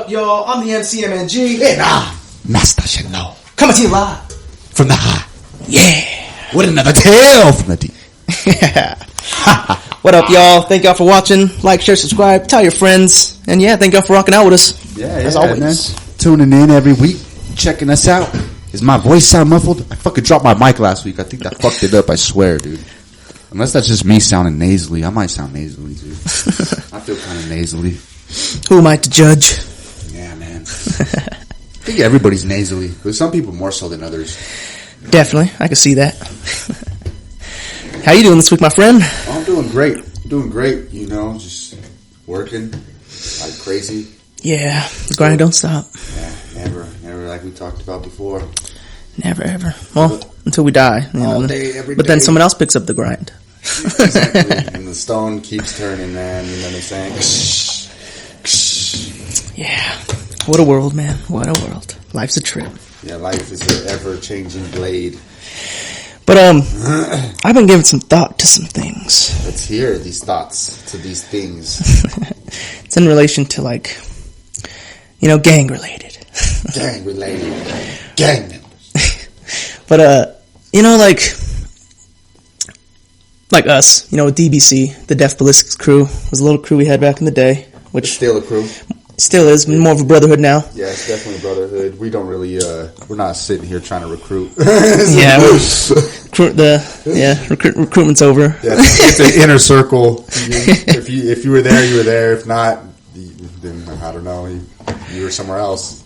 up, y'all? I'm the MCMNG. And I'm Master Chanel. Coming to you live From the high. Yeah. With another tale from the deep. What up, y'all? Thank y'all for watching. Like, share, subscribe. Tell your friends. And yeah, thank y'all for rocking out with us. Yeah, as always. Man. Tuning in every week. Checking us out. Does my voice sound muffled? I fucking dropped my mic last week. I think that fucked it up. I swear, dude. Unless that's just me sounding nasally. I might sound nasally, dude. I feel kind of nasally. Who am I to judge? Yeah, man. I think everybody's nasally. But some people more so than others. Definitely. I can see that. How you doing this week, my friend? Oh, I'm doing great. Doing great, you know. Just working like crazy. Yeah. The grind don't stop. Yeah, never like we talked about before. Never, ever. Well, until we die. You All know. day, every but day. then someone else picks up the grind. Exactly. And the stone keeps turning, man. You know what I'm saying? Yeah. What a world, man. What a world. Life's a trip. Yeah, life is an ever-changing blade. But, I've been giving some thought to some things. Let's hear these thoughts to these things. It's in relation to, like, you know, gang-related. Gang-related. Gang members. But, you know, like us, you know, with DBC, the Def Ballistics crew, was a little crew we had back in the day, which It's still a crew. still is more of a brotherhood now. Yeah, it's definitely brotherhood. We don't really, we're not sitting here trying to recruit. Yeah, recruitment's over. Yeah, it's an inner circle. If you were there, you were there. If not, then I don't know. You were somewhere else.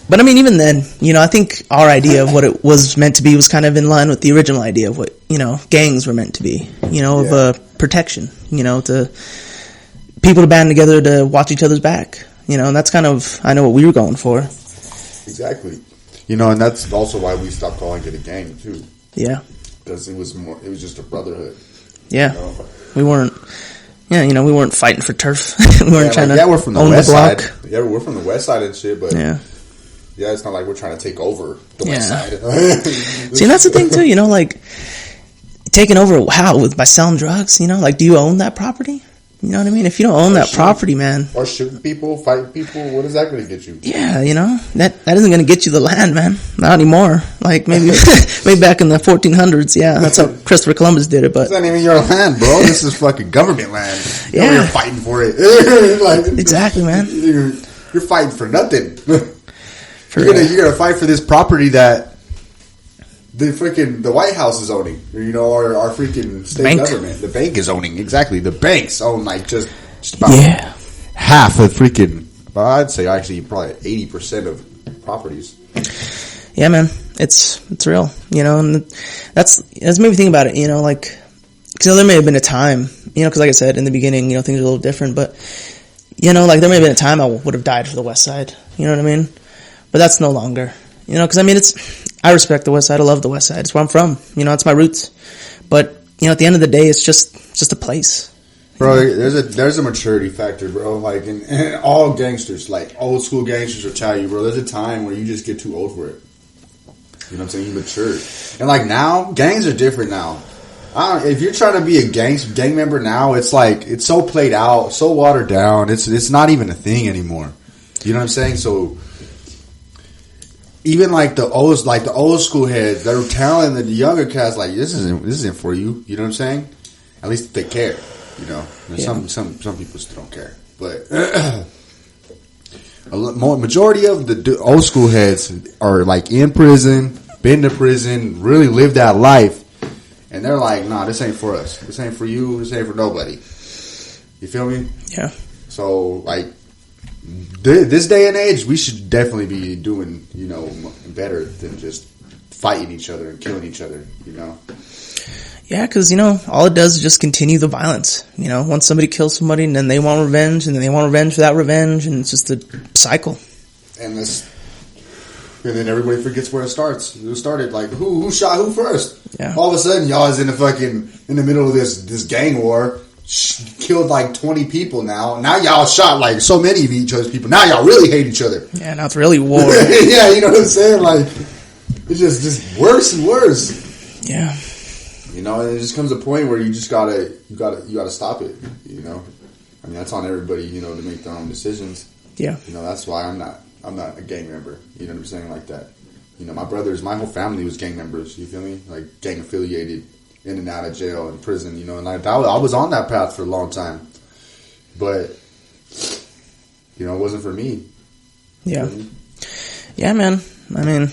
But I mean, even then, you know, I think our idea of what it was meant to be was kind of in line with the original idea of what, you know, gangs were meant to be. You know, of protection. You know, to people to band together to watch each other's back. You know, and that's kind of, I know what we were going for. Exactly. You know, and that's also why we stopped calling it a gang too. Yeah. Because it was just a brotherhood. Yeah. You know? We weren't fighting for turf. We weren't trying to we're from the own west the block. side. Yeah, we're from the west side and shit, but yeah, it's not like we're trying to take over the west side. See, and that's the thing too, you know, like, taking over how? By selling drugs, you know? Like, do you own that property? You know what I mean? If you don't own that property, man. Or shooting people, fighting people, what is that going to get you? Yeah, you know, that isn't going to get you the land, man. Not anymore. Like, maybe back in the 1400s, yeah, that's how Christopher Columbus did it, but. It's not even your land, bro. This is fucking government land. Yeah. You're fighting for it. Like, exactly, man. You're fighting for nothing. For you're gonna fight for this property that the White House is owning, you know, or our freaking state government. The bank is owning. Exactly. The banks own like just about half of freaking, well, I'd say actually probably 80% of properties. Yeah, man. It's real, you know, and that's made me think about it, you know, like, because there may have been a time, you know, because like I said in the beginning, you know, things are a little different, but, you know, like, there may have been a time I would have died for the West Side, you know what I mean? But that's no longer, you know, because I mean, I respect the West Side. I love the West Side. It's where I'm from. You know, it's my roots. But, you know, at the end of the day, it's just a place. Bro, there's a maturity factor, bro. Like, in all gangsters, like, old school gangsters will tell you, bro, there's a time where you just get too old for it. You know what I'm saying? You mature. And, like, now, gangs are different now. If you're trying to be a gang member now, it's like, it's so played out, so watered down. It's not even a thing anymore. You know what I'm saying? So, even like the old school heads, they're telling the younger cats like, this isn't for you. You know what I'm saying? At least if they care. You know, some people still don't care, but majority of the old school heads are like in prison, been to prison, really lived that life, and they're like, nah, this ain't for us. This ain't for you. This ain't for nobody. You feel me? Yeah. So like, this day and age, we should definitely be doing, you know, better than just fighting each other and killing each other, you know? Yeah, because, you know, all it does is just continue the violence. You know, once somebody kills somebody, and then they want revenge, and then they want revenge for that revenge, and it's just a cycle. And then everybody forgets where it starts. It started like, who shot who first? Yeah. All of a sudden, y'all is in the middle of this gang war. Killed like 20 people now. Now y'all shot like so many of each other's people. Now y'all really hate each other. Yeah, now it's really war. Yeah, you know what I'm saying? Like, it's just worse and worse. Yeah. You know, and it just comes a point where you just gotta stop it. You know, I mean, that's on everybody, you know, to make their own decisions. Yeah. You know, that's why I'm not a gang member. You know what I'm saying? Like that. You know, my whole family was gang members. You feel me? Like gang affiliated, in and out of jail and prison. You know, and I was on that path for a long time, but you know, it wasn't for me. Yeah. Yeah, man. I mean,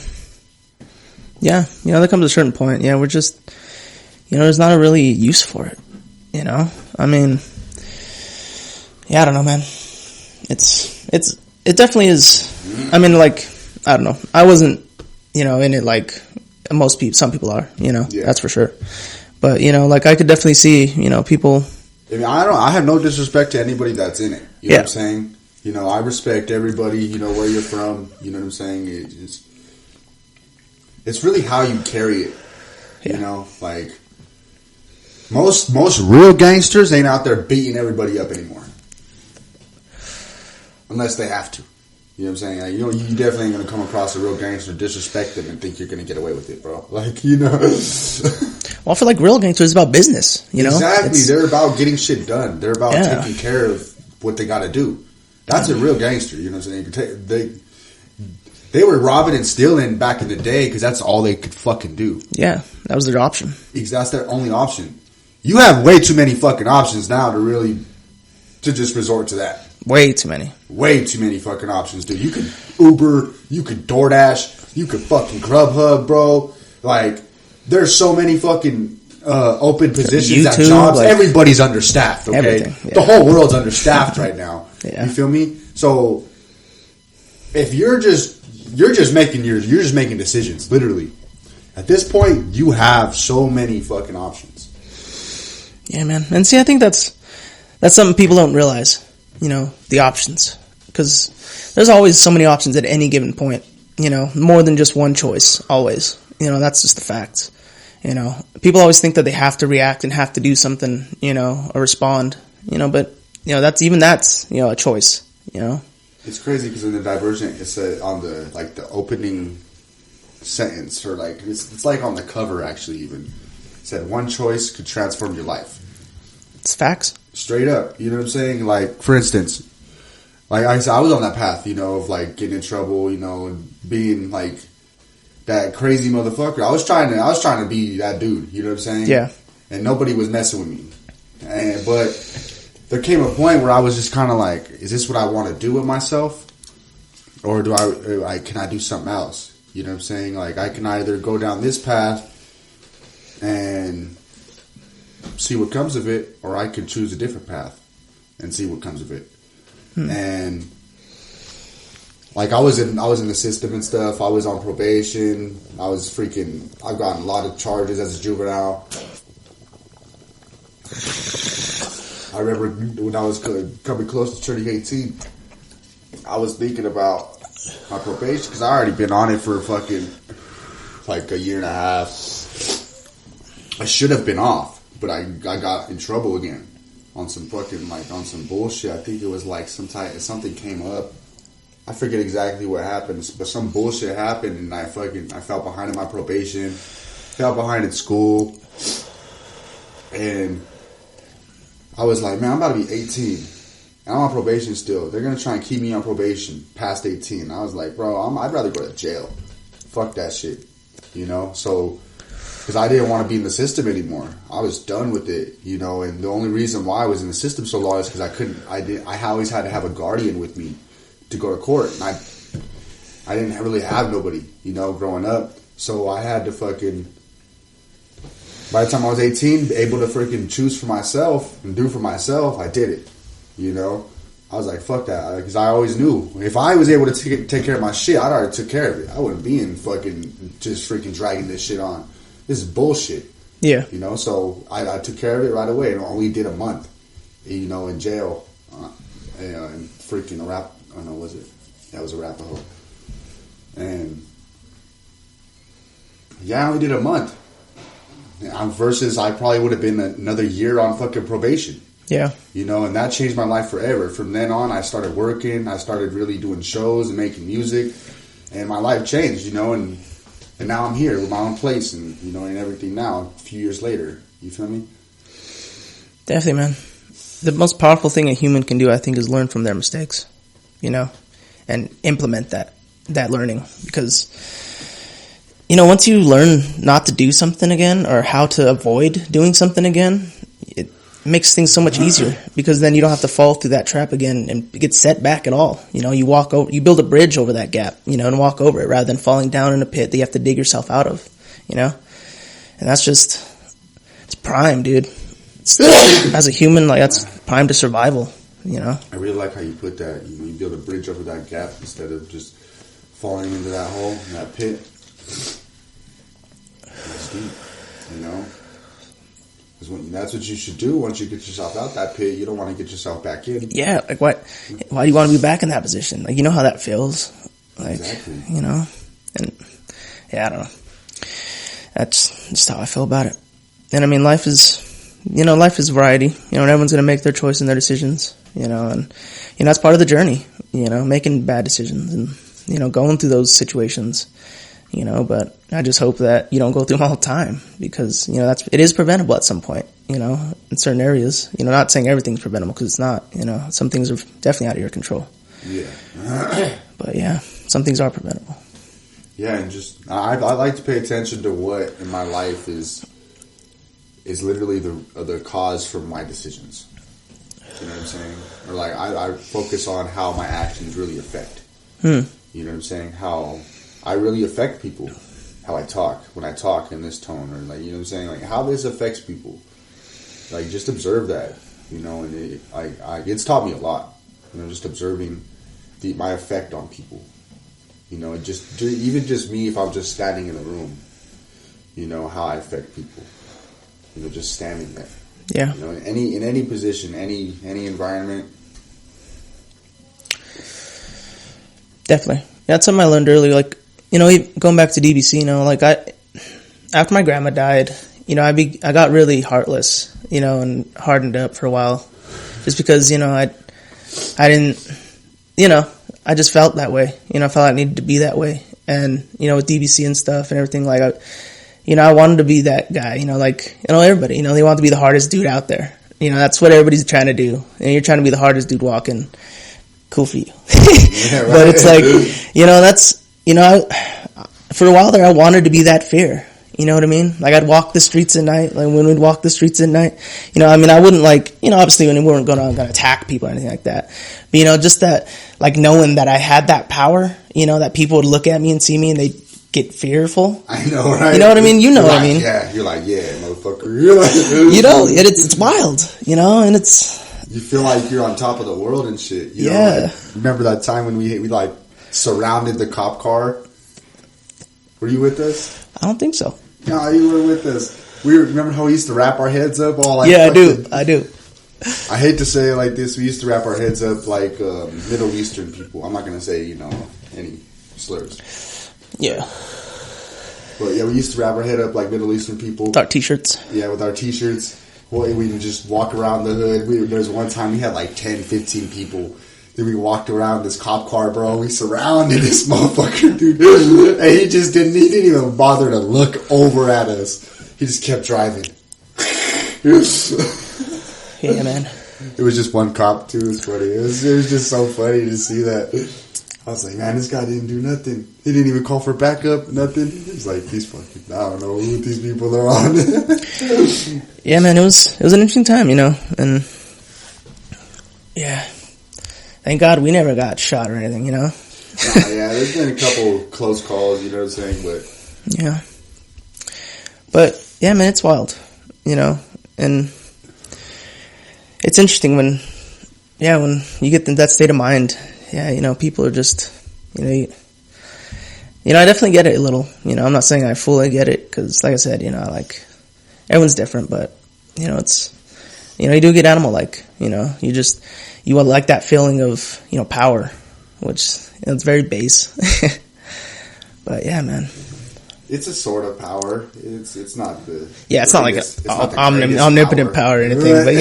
yeah. You know, there comes a certain point. Yeah, we're just, you know, there's not a really use for it. You know, I mean, yeah, I don't know, man. It definitely is. I mean, like, I don't know. I wasn't, you know, in it like most people, some people are, you know, that's for sure. But, you know, like, I could definitely see, you know, people. I mean, I have no disrespect to anybody that's in it. You know what I'm saying? You know, I respect everybody, you know, where you're from. You know what I'm saying? It's really how you carry it. You know, like, most real gangsters ain't out there beating everybody up anymore. Unless they have to. You know what I'm saying? Like, you definitely ain't going to come across a real gangster, disrespect them, and think you're going to get away with it, bro. Like, you know. Well, I feel like real gangsters is about business, you know? Exactly. They're about getting shit done. They're about taking care of what they got to do. That's a real gangster, you know what I'm saying? They were robbing and stealing back in the day because that's all they could fucking do. Yeah, that was their option. That's their only option. You have way too many fucking options now to just resort to that. Way too many. Way too many fucking options, dude. You could Uber, you could DoorDash, you could fucking Grubhub, bro. Like, there's so many fucking open positions YouTube, at jobs. like, everybody's understaffed, okay? The whole world's understaffed right now. You feel me? So if you're just making decisions, literally. At this point, you have so many fucking options. Yeah, man. And see, I think that's something people don't realize. You know, the options. Because there's always so many options at any given point. You know, more than just one choice, always. You know, that's just the facts. You know, people always think that they have to react and have to do something, you know, or respond. You know, but, you know, that's, you know, a choice, you know. It's crazy because in the Divergent, it's on the opening sentence, or like, it's like on the cover actually even. It said, one choice could transform your life. It's facts. Straight up, you know what I'm saying? Like, for instance, like I said, I was on that path, you know, of like getting in trouble, you know, and being like that crazy motherfucker. I was trying to be that dude, you know what I'm saying? Yeah. And nobody was messing with me. But there came a point where I was just kind of like, is this what I want to do with myself? Or can I do something else? You know what I'm saying? Like, I can either go down this path and see what comes of it, or I could choose a different path and see what comes of it. And like, I was in the system and stuff. I was on probation. I've gotten a lot of charges as a juvenile. I remember when I was coming close to turning 18, I was thinking about my probation because I already been on it for fucking like a year and a half. I should have been off, but I got in trouble again on some fucking, like, on some bullshit. I think it was like something came up. I forget exactly what happened, but some bullshit happened, and I fell behind in my probation, fell behind in school, and I was like, man, I'm about to be 18, and I'm on probation still. They're gonna try and keep me on probation past 18. And I was like, bro, I'd rather go to jail. Fuck that shit, you know. So, because I didn't want to be in the system anymore. I was done with it, you know. And the only reason why I was in the system so long is because I always had to have a guardian with me to go to court, and I didn't really have nobody, you know, growing up. So I had to fucking, by the time I was 18, able to freaking choose for myself and do for myself, I did it, you know. I was like, fuck that, because I always knew if I was able to take care of my shit, I'd already took care of it. I wouldn't be in fucking just freaking dragging this shit on. This is bullshit. Yeah. You know, so I took care of it right away, and only did a month, you know, in jail, and freaking I don't know, was it? Yeah, it was Arapahoe. And yeah, I only did a month. Versus I probably would have been another year on fucking probation. Yeah. You know, and that changed my life forever. From then on, I started working. I started really doing shows and making music. And my life changed, you know, and now I'm here with my own place and, you know, and everything now, a few years later. You feel me? Definitely, man. The most powerful thing a human can do, I think, is learn from their mistakes. and implement that learning. Because, once you learn not to do something again or how to avoid doing something again, it makes things so much easier, because then you don't have to fall through that trap again and get set back at all. You build a bridge over that gap, and walk over it rather than falling down in a pit that you have to dig yourself out of, and that's just, it's prime, dude. As a human, like, that's prime to survival, I really like how you put that. You build a bridge over that gap instead of just falling into that hole, in that pit. That's deep, Because that's what you should do once you get yourself out that pit. You don't want to get yourself back in. Yeah, like why do you want to be back in that position? Like, how that feels. Like, exactly. And yeah, I don't know. That's just how I feel about it. And I mean, life is variety. And everyone's going to make their choice and their decisions, and, that's part of the journey, making bad decisions and, going through those situations, but I just hope that you don't go through them all the time, because, it is preventable at some point, in certain areas, not saying everything's preventable, because it's not, some things are definitely out of your control. Yeah. But yeah, some things are preventable. Yeah, and just, I like to pay attention to what in my life is literally the cause for my decisions. You know what I'm saying? Or like, I focus on how my actions really affect. You know what I'm saying? How I really affect people. How I talk, when I talk in this tone, or like, you know what I'm saying? Like, how this affects people. Like, just observe that, and it's taught me a lot. Just observing my effect on people. Even just me, if I'm just standing in a room, how I affect people. Just standing there. Yeah. In any position, any environment. Definitely. That's something I learned earlier. Like, going back to DBC, like after my grandma died, I got really heartless, and hardened up for a while, just because, I didn't, I just felt that way. I felt I needed to be that way. And, with DBC and stuff and everything, like, I wanted to be that guy, everybody, they want to be the hardest dude out there. That's what everybody's trying to do. And you're trying to be the hardest dude walking. Cool for you. Yeah, right. But it's like, that's, for a while there, I wanted to be that fear. You know what I mean? Like, I'd walk the streets at night. Like, when we'd walk the streets at night, I wouldn't, like, obviously when we weren't going to attack people or anything like that. But, just that, like, knowing that I had that power, that people would look at me and see me and they'd get fearful. I know, right? You know what I mean? What I mean? Yeah, you're like, yeah, motherfucker. You're like, it's wild, and it's... You feel like you're on top of the world and shit. Yeah. Remember that time when we like surrounded the cop car? Were you with us? I don't think so. No, you were with us. Remember how we used to wrap our heads up all like... Yeah, I do. I hate to say it like this. We used to wrap our heads up like Middle Eastern people. I'm not going to say, any slurs. Yeah. But yeah, we used to wrap our head up like Middle Eastern people. With our t-shirts. Yeah, with our t-shirts. We would just walk around the hood. There was one time we had like 10, 15 people. Then we walked around this cop car, bro. We surrounded this motherfucker, dude. And he didn't even bother to look over at us. He just kept driving. Yeah, man. It was just one cop, too. It's funny. It was just so funny to see that. I was like, man, this guy didn't do nothing. He didn't even call for backup, nothing. He was like, these fucking, I don't know who these people are on. Yeah, man, it was an interesting time, and yeah. Thank God we never got shot or anything, Yeah, there's been a couple close calls, you know what I'm saying, but... Yeah. But, yeah, man, it's wild, and it's interesting when you get in that state of mind. Yeah, people are just, I definitely get it a little, I'm not saying I fully get it, because like I said, everyone's different, but, it's, you do get animal-like, you want like that feeling of, power, which, it's very base, but yeah, man. It's a sort of power. It's not the... Yeah, it's not like omnipotent power or anything, but,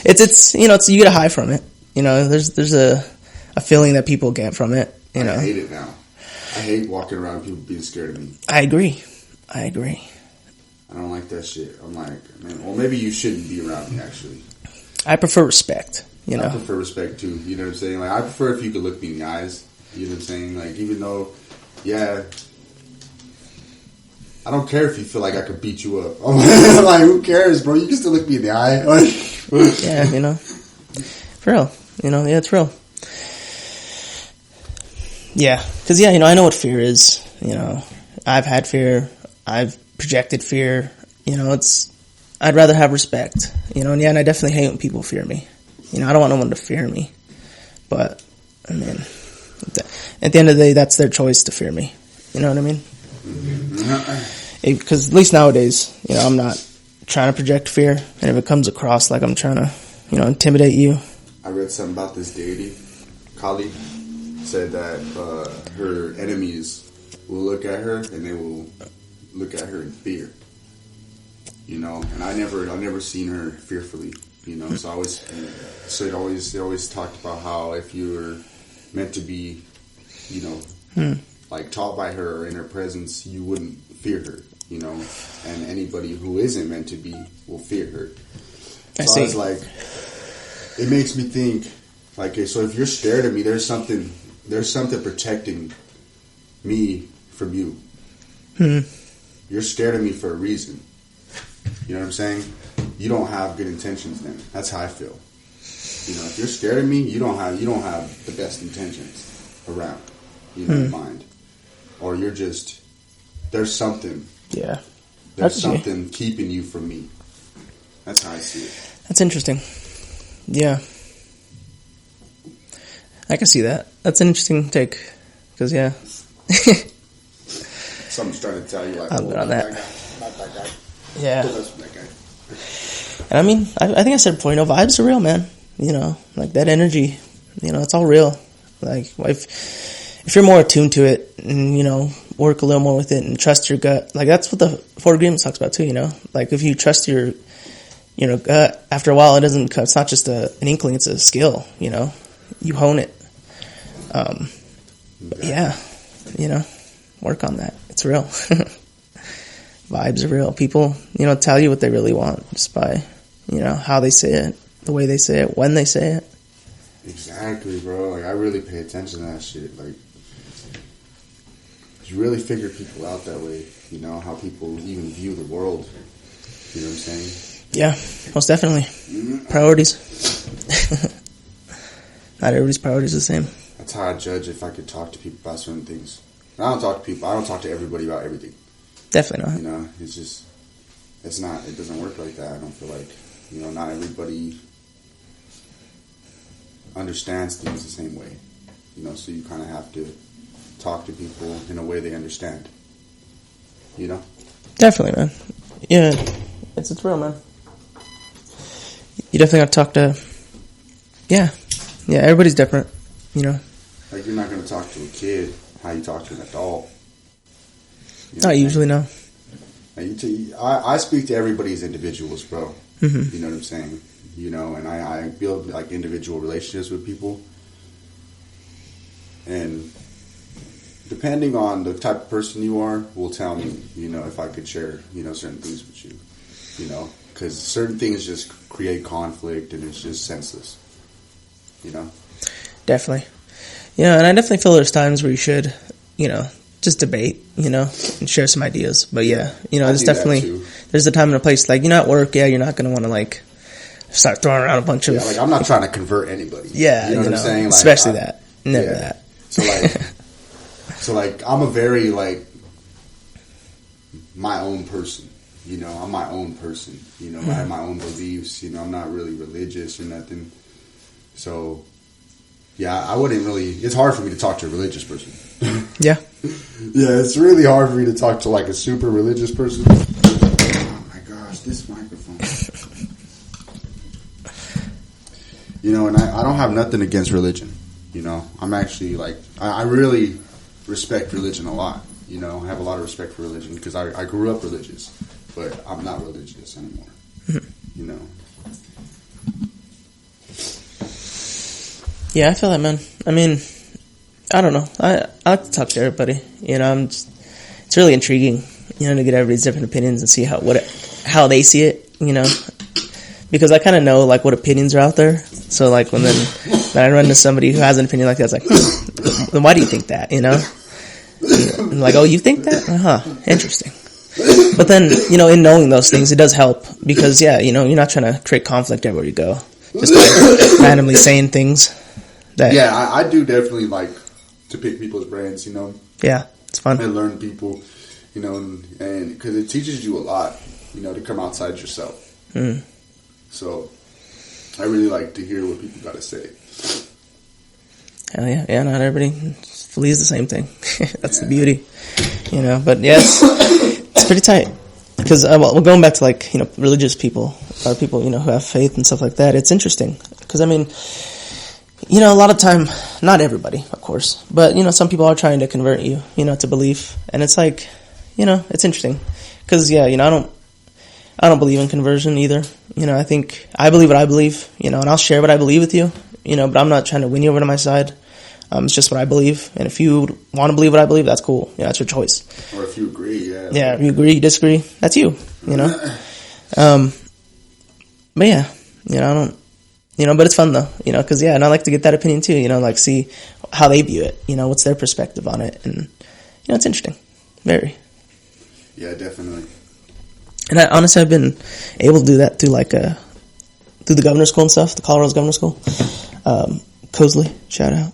it's you get a high from it, there's a feeling that people get from it, I hate it now. I hate walking around people being scared of me. I agree. I don't like that shit. I'm like, man, well, maybe you shouldn't be around me, actually. I prefer respect. you know. I prefer respect too. You know what I'm saying? Like I prefer if you could look me in the eyes. You know what I'm saying? Like even though, yeah, I don't care if you feel like I could beat you up. Like who cares, bro? You can still look me in the eye. Yeah, you know, for real. You know, yeah, it's real. Yeah, because yeah, you know, I know what fear is. You know, I've had fear. I've projected fear. You know, I'd rather have respect. You know, and yeah, and I definitely hate when people fear me. You know, I don't want no one to fear me. But, I mean, at the end of the day, that's their choice to fear me. You know what I mean? Because at least nowadays, you know, I'm not trying to project fear. And if it comes across like I'm trying to, you know, intimidate you. I read something about this deity. Kali said that her enemies will look at her and they will look at her in fear. You know, and I've never seen her fearfully. You know, so it always talked about how if you were meant to be, you know, like taught by her or in her presence, you wouldn't fear her. You know, and anybody who isn't meant to be will fear her. So I was like, it makes me think, like, okay, so if you're scared of me, there's something protecting me from you. You're scared of me for a reason. You know what I'm saying? You don't have good intentions then. That's how I feel. You know, if you're scared of me, you don't have the best intentions around, you know, in mind. Or you're just, there's something. Yeah. There's something keeping you from me. That's how I see it. That's interesting. Yeah. I can see that. That's an interesting take. Because, yeah. Someone's trying to tell you, like, I'm good on that. Not that guy. Yeah. That's that guy. And I mean, I think I said before, you know, vibes are real, man. You know, like that energy, you know, it's all real. Like, if you're more attuned to it and, you know, work a little more with it and trust your gut, like that's what the Four Agreements talks about too, you know? Like if you trust your, you know, gut, after a while it's not just an inkling, it's a skill, you know? You hone it. But yeah, you know, work on that. It's real. Vibes are real. People, you know, tell you what they really want just by, you know, how they say it, the way they say it, when they say it. Exactly, bro. Like, I really pay attention to that shit. Like, you really figure people out that way, you know, how people even view the world. You know what I'm saying? Yeah, most definitely. Priorities. Not everybody's priorities are the same. That's how I judge if I could talk to people about certain things. And I don't talk to people. I don't talk to everybody about everything. Definitely not. You know, it's just, it doesn't work like that. I don't feel like, you know, not everybody understands things the same way. You know, so you kind of have to talk to people in a way they understand. You know? Definitely, man. Yeah, it's real, man. You definitely got to talk to, yeah, everybody's different, you know? Like, you're not going to talk to a kid how you talk to an adult. You know, not usually, no. I speak to everybody as individuals, bro. Mm-hmm. You know what I'm saying? You know, and I build, like, individual relationships with people. And depending on the type of person you are, will tell me, you know, if I could share, you know, certain things with you. You know? Because certain things just create conflict and it's just senseless. You know? Definitely. Yeah, and I definitely feel there's times where you should, you know, just debate, you know, and share some ideas. But yeah, you know, there's a time and a place. Like, you know, at work, yeah, you're not going to want to, like, start throwing around a bunch of... Yeah, like, I'm not trying to convert anybody. Yeah, you know what I'm saying? Like, especially that. Never that. So, like, I'm a very, like, my own person. You know, I'm my own person. You know, I have my own beliefs. You know, I'm not really religious or nothing. So, yeah, I wouldn't really... It's hard for me to talk to a religious person. Yeah. Yeah, it's really hard for me to talk to, like, a super religious person. Oh, my gosh, this microphone. You know, and I don't have nothing against religion. You know, I'm actually, like... I really respect religion a lot. You know, I have a lot of respect for religion because I grew up religious. But I'm not religious anymore. You know. Yeah, I feel that, man. I mean, I don't know. I like to talk to everybody. You know, it's really intriguing, you know, to get everybody's different opinions and see how they see it, you know. Because I kind of know, like, what opinions are out there. So like when I run into somebody who has an opinion like that, it's like, then why do you think that? You know, and like, oh, you think that? Interesting. But then, you know, in knowing those things, it does help because, yeah, you know, you're not trying to create conflict everywhere you go, just by randomly saying things. Yeah, I do definitely like to pick people's brains, you know. Yeah, it's fun. And learn people, you know, and because it teaches you a lot, you know, to come outside yourself. So I really like to hear what people got to say. Hell yeah. Yeah, not everybody believes the same thing. That's the beauty, you know. But yeah, it's pretty tight. Because, well, going back to, like, you know, religious people, or people, you know, who have faith and stuff like that, it's interesting. Because, I mean, you know, a lot of time, not everybody, of course, but, you know, some people are trying to convert you, you know, to belief. And it's like, you know, it's interesting. Because, yeah, you know, I don't believe in conversion either. You know, I believe what I believe, you know, and I'll share what I believe with you, you know, but I'm not trying to win you over to my side. It's just what I believe. And if you want to believe what I believe, that's cool. Yeah, that's your choice. Or if you agree, yeah. Yeah, if you agree, you disagree, that's you, you know. But yeah, you know, I don't, you know, but it's fun though, you know, because, yeah, and I like to get that opinion too, you know, like see how they view it, you know, what's their perspective on it. And, you know, it's interesting. Very. Yeah, definitely. And I honestly have been able to do that through like, through the governor's school and stuff, the Colorado's governor's school. Cosley, shout out.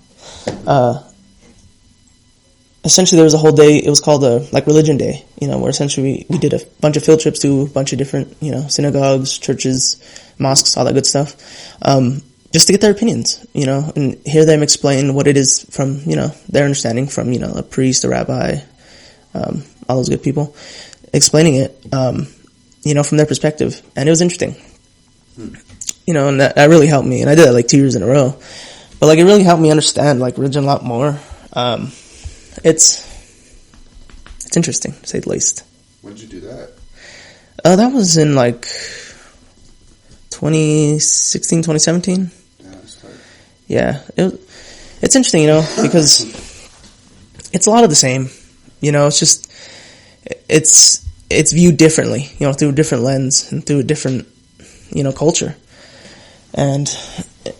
Essentially there was a whole day, it was called like Religion Day, you know, where essentially we did a bunch of field trips to a bunch of different, you know, synagogues, churches, mosques, all that good stuff, just to get their opinions, you know, and hear them explain what it is from, you know, their understanding from, you know, a priest, a rabbi, all those good people, explaining it, you know, from their perspective. And it was interesting, you know, and that really helped me. And I did it like 2 years in a row. But, like, it really helped me understand, like, religion a lot more. It's interesting, to say the least. When did you do that? That was in, like, 2016, 2017. Yeah, that's tight. Yeah. It's interesting, you know, because it's a lot of the same. You know, it's just, it's viewed differently, you know, through a different lens and through a different, you know, culture. And,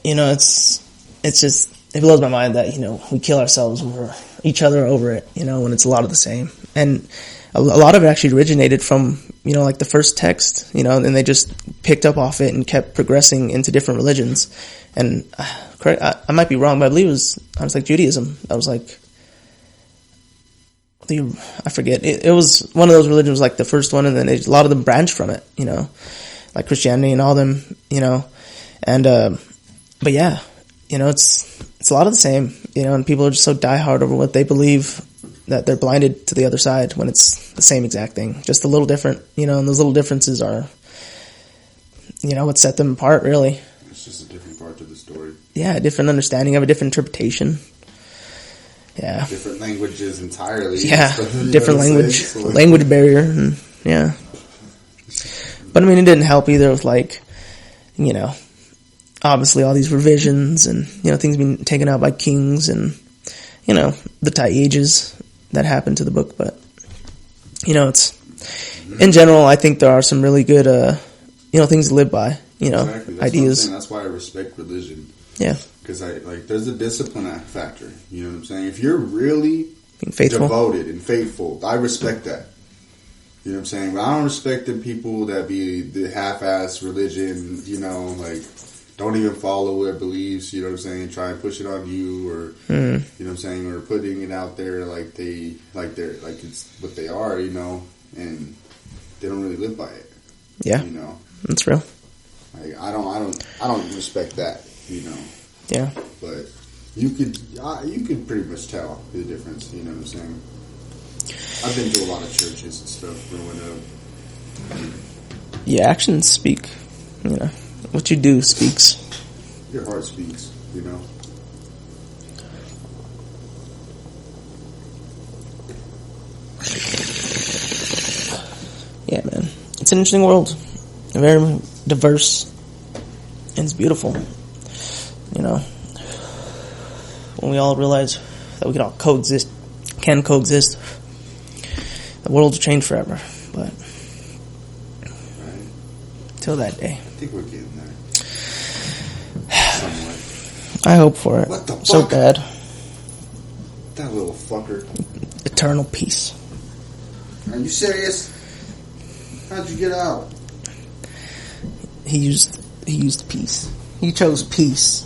you know, it's just, it blows my mind that, you know, we kill ourselves over each other over it, you know, when it's a lot of the same. And a lot of it actually originated from, you know, like the first text, you know, and they just picked up off it and kept progressing into different religions. And I might be wrong, but I believe it was like Judaism. I was like, I forget. It was one of those religions, like the first one, and then a lot of them branched from it, you know, like Christianity and all them, you know. And, but yeah. You know, it's a lot of the same, you know, and people are just so diehard over what they believe that they're blinded to the other side when it's the same exact thing, just a little different, you know, and those little differences are, you know, what set them apart, really. It's just a different part to the story. Yeah, a different understanding of a different interpretation. Yeah. Different languages entirely. Yeah, different language barrier, and, yeah. But, I mean, it didn't help either with, like, you know, obviously all these revisions and, you know, things being taken out by kings and, you know, the tight ages that happened to the book. But, you know, it's, in general, I think there are some really good, you know, things to live by, you know, exactly. ideas. That's why I respect religion. Yeah. Because, there's a discipline factor, you know what I'm saying? If you're really being faithful, devoted and faithful, I respect that. You know what I'm saying? But I don't respect the people that be the half-ass religion, you know, like, don't even follow their beliefs, you know what I'm saying, try and push it on you, or, you know what I'm saying, or putting it out there like it's what they are, you know, and they don't really live by it. Yeah. You know. That's real. Like, I don't respect that, you know. Yeah. But you could pretty much tell the difference, you know what I'm saying. I've been to a lot of churches and stuff growing up. Yeah, actions speak, you know. What you do speaks. Your heart speaks, you know. Yeah, man. It's an interesting world. Very diverse. And it's beautiful. You know. When we all realize that we can all coexist, the world will change forever. But till that day. I think we're getting there. I hope for it. What the fuck? So bad. That little fucker. Eternal peace. Are you serious? How'd you get out? He used peace. He chose peace.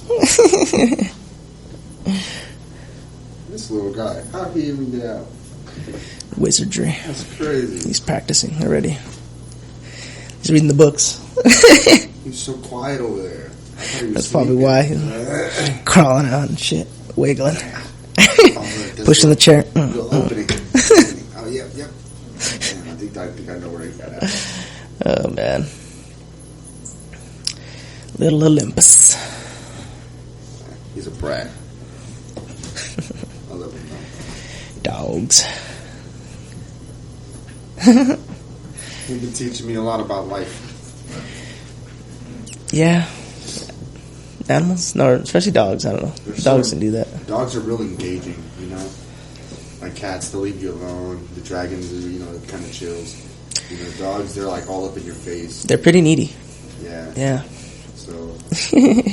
This little guy. How'd he even get out? Wizardry. That's crazy. He's practicing already. He's reading the books. He's so quiet over there. That's probably why he's crawling out and shit, wiggling, pushing the chair. Opening. Oh, yep. Damn, I think I know where he got out. Oh man, little Olympus. He's a brat. I love him though. Dogs. He's been teaching me a lot about life. Yeah. Animals? No, especially dogs. I don't know. Dogs can do that. Dogs are real engaging, you know? Like cats, they'll leave you alone. The dragons, you know, it kind of chills. You know, dogs, they're like all up in your face. They're pretty needy. Yeah. Yeah. So,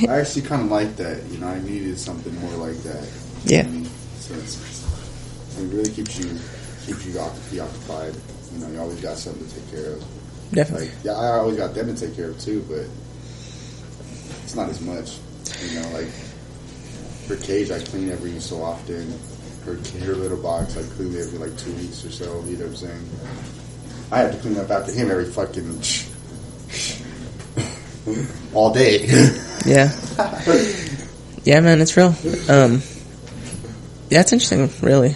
I actually kind of like that. You know, I needed something more like that. Yeah. So it really keeps you preoccupied. You know, you always got something to take care of. Definitely. Like, yeah, I always got them to take care of too, but it's not as much. You know, like her cage I clean every so often. Her little box I clean every like 2 weeks or so. You know what I'm saying? I have to clean up after him every fucking all day. Yeah. Yeah, man, it's real. Yeah, it's interesting, really.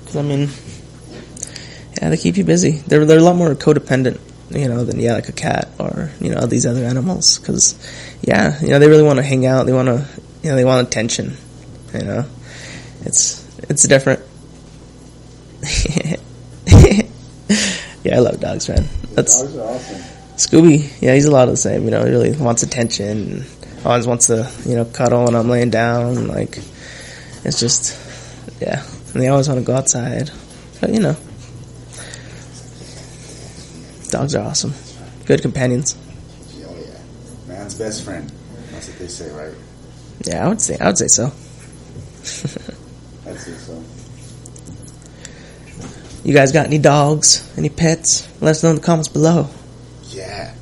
'Cause, I mean, yeah, they keep you busy. They're a lot more codependent, you know, than like a cat or, you know, these other animals. Because, yeah, you know, they really want to hang out. They want to, you know, they want attention. You know, it's different. Yeah, I love dogs, man. Dogs are awesome. Scooby, yeah, he's a lot of the same. You know, he really wants attention. And always wants to, you know, cuddle when I'm laying down. Like, it's just, yeah. And they always want to go outside. But, you know, dogs are awesome. Good companions. Oh yeah, man's best friend. That's what they say, right? Yeah, I would say so. I'd say so. You guys got any dogs? Any pets? Let us know in the comments below. Yeah.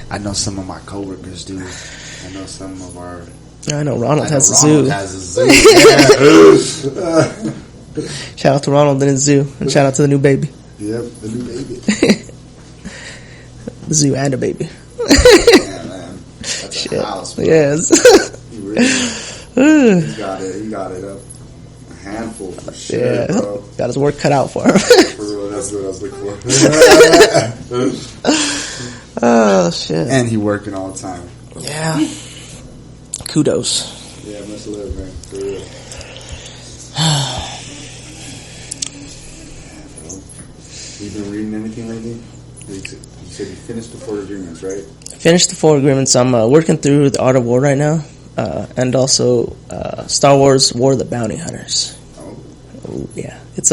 I know some of my coworkers do. I know some of our... I know Ronald has a Ronald zoo. has a zoo. Yeah. Shout out to Ronald and his zoo. And shout out to the new baby. Yep, the new baby. The zoo and a baby. Yeah, man. That's a house, bro. Yes. He really he got it up. A handful for sure, Yeah. bro. Got his work cut out for him. For real, that's what I was looking for. Oh, shit. And he working all the time. Yeah. Kudos. Yeah, much love, man. For real. You been reading anything lately? You said you finished the 4 agreements, right? Finished the 4 agreements. I'm working through the Art of War right now. And also Star Wars War of the Bounty Hunters. Oh, yeah. It's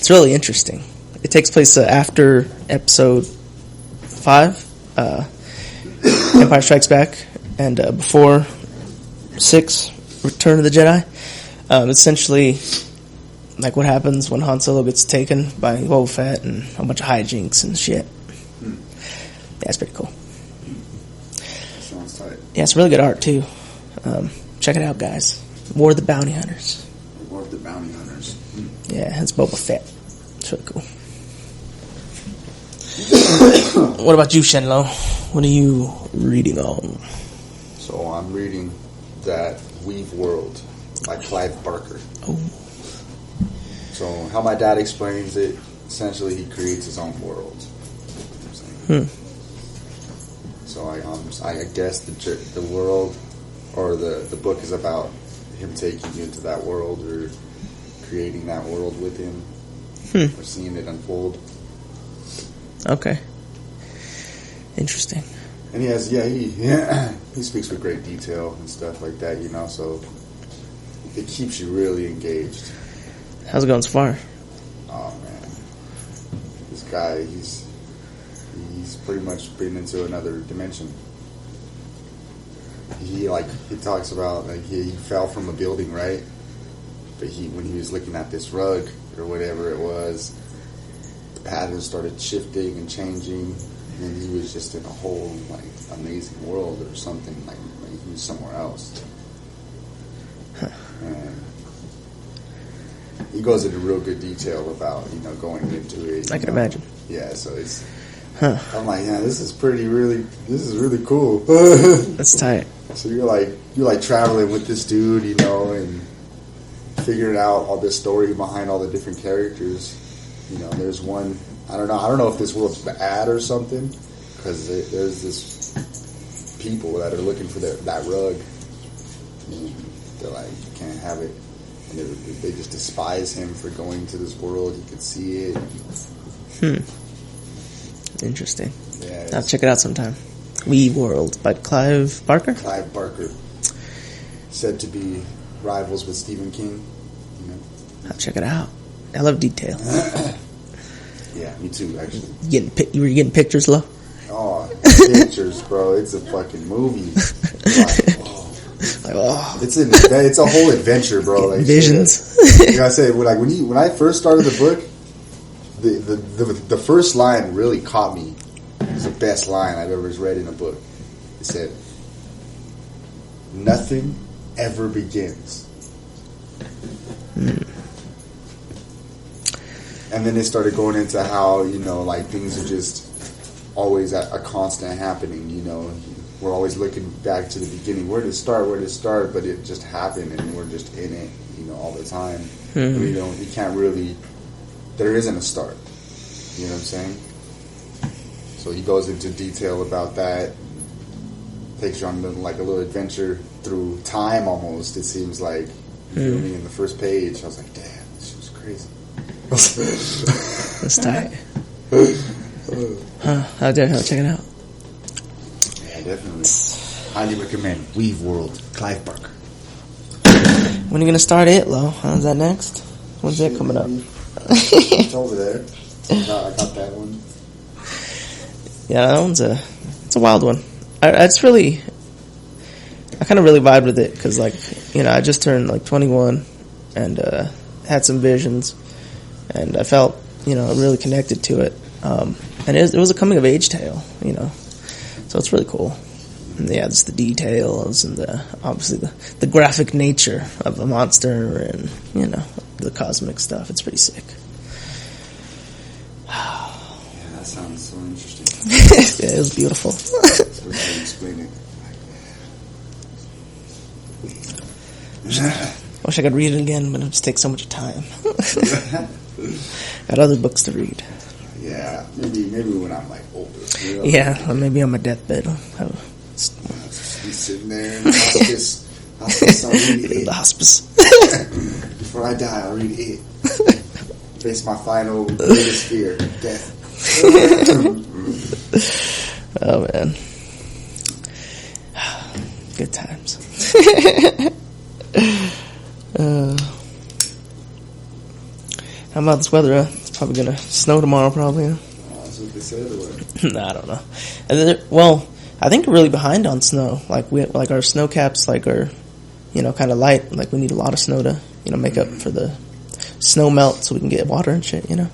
really interesting. It takes place after Episode 5, Empire Strikes Back, and before 6, Return of the Jedi. Essentially, like what happens when Han Solo gets taken by Boba Fett and a bunch of hijinks and shit. Yeah, it's pretty cool. Sounds tight. Yeah, it's really good art too. Check it out, guys. War of the Bounty Hunters. War of the Bounty Hunters. Yeah, it's Boba Fett. It's really cool. What about you, Shenlo? What are you reading on? So I'm reading That Weave World by Clive Barker. Oh. So how my dad explains it, essentially he creates his own world. So I guess the world or the book is about him taking you into that world or creating that world with him or seeing it unfold. Okay. Interesting. And he speaks with great detail and stuff like that, you know, so it keeps you really engaged. How's it going so far? Oh man, this guy, he's pretty much been into another dimension. he talks about like he fell from a building, right? But when he was looking at this rug or whatever it was, the pattern started shifting and changing, and he was just in a whole like amazing world or something, like he was somewhere else. And he goes into real good detail about going into it. I can imagine. Yeah, so it's. I'm like, yeah, this is really cool. That's tight. So you're like traveling with this dude, and figuring out all this story behind all the different characters. There's one. I don't know if this world's bad or something, because there's this people that are looking for that rug. And they're like, you can't have it, and they just despise him for going to this world. He could see it. Interesting. Yeah, I'll check it out sometime. We World by Clive Barker. Clive Barker, said to be rivals with Stephen King. I'll check it out. I love detail. Yeah, me too. Actually, You were getting pictures, Lo? Oh, pictures, bro! It's a fucking movie. It's a whole adventure, bro. Like visions. I say, when I first started the book, the first line really caught me. It was the best line I've ever read in a book. It said, "Nothing ever begins." And then it started going into how things are just always a constant happening. We're always looking back to the beginning. Where did it start? But it just happened, and we're just in it, all the time. We can't really. There isn't a start. You know what I'm saying? So he goes into detail about that. Takes you on like a little adventure through time, almost. It seems like. You feel me? In the first page, I was like, damn, this was crazy. That's tight. I'll definitely check it out. Yeah, definitely. Highly recommend. Weave World, Clive Barker. When are you gonna start it, Lo? How's that next? When's that coming up? It's over there. I got that one. Yeah, that one's it's a wild one. I kind of really vibed with it because, I just turned 21 and had some visions, and I felt really connected to it. And it was a coming of age tale, so it's really cool. And yeah, just the details and obviously the graphic nature of the monster and the cosmic stuff. It's pretty sick. Yeah, that sounds so interesting. Yeah, it was beautiful. So how do you explain it? I wish I could read it again, but it just takes so much time. Got other books to read. Yeah, maybe when I'm older. Yeah, or maybe on my deathbed. I'll just be sitting there in the hospice. I'll read it. The hospice. Before I die, I'll read it. Face my final greatest fear, death. Oh man, good times. How about this weather? It's probably gonna snow tomorrow, probably. Huh? That's what they said, or what? Nah, I don't know. Well, I think we're really behind on snow. Our snow caps are, kind of light. Like we need a lot of snow to, make up for the snow melt, so we can get water and shit. Yeah,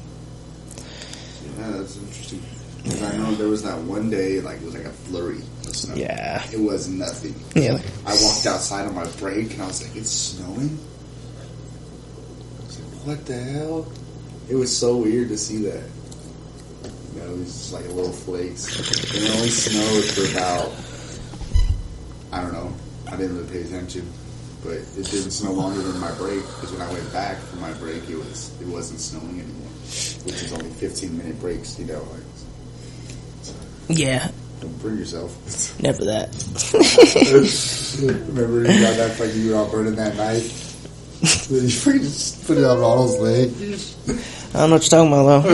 that's interesting. Because I know there was that one day, it was like a flurry of snow. Yeah, it was nothing. Yeah, I walked outside on my break, and I was like, "It's snowing." What the hell? It was so weird to see that. It was just like a little flakes. And it only snowed for about, I don't know. I didn't really pay attention. But it didn't snow longer than my break, because when I went back from my break, it wasn't snowing anymore. Which is only 15-minute breaks, Yeah. Don't burn yourself. Never that. Remember you got that fucking, you were all burning that knife? Then you freaking just put it on Ronald's leg. I don't know what you're talking about, though.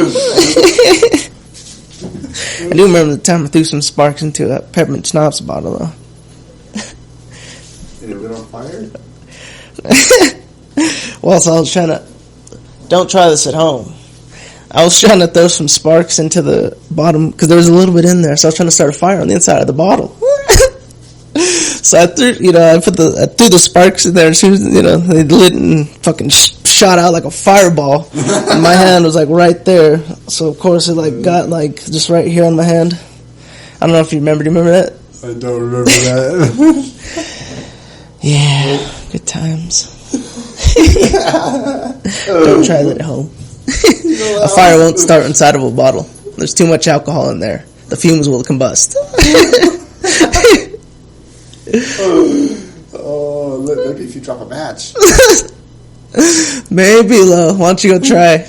I do remember the time I threw some sparks into a peppermint schnapps bottle, though. And it lit on fire? Well, so I was trying to... Don't try this at home. I was trying to throw some sparks into the bottom, because there was a little bit in there, so I was trying to start a fire on the inside of the bottle. So I threw the sparks in there, and she was, they lit and fucking shot out like a fireball. And my hand was like right there, so of course it like got like just right here on my hand. I don't know if you remember. Do you remember that? I don't remember that. Yeah, good times. Don't try that at home. A fire won't start inside of a bottle. There's too much alcohol in there. The fumes will combust. Oh, look if you drop a match. Maybe, Lo. Why don't you go try?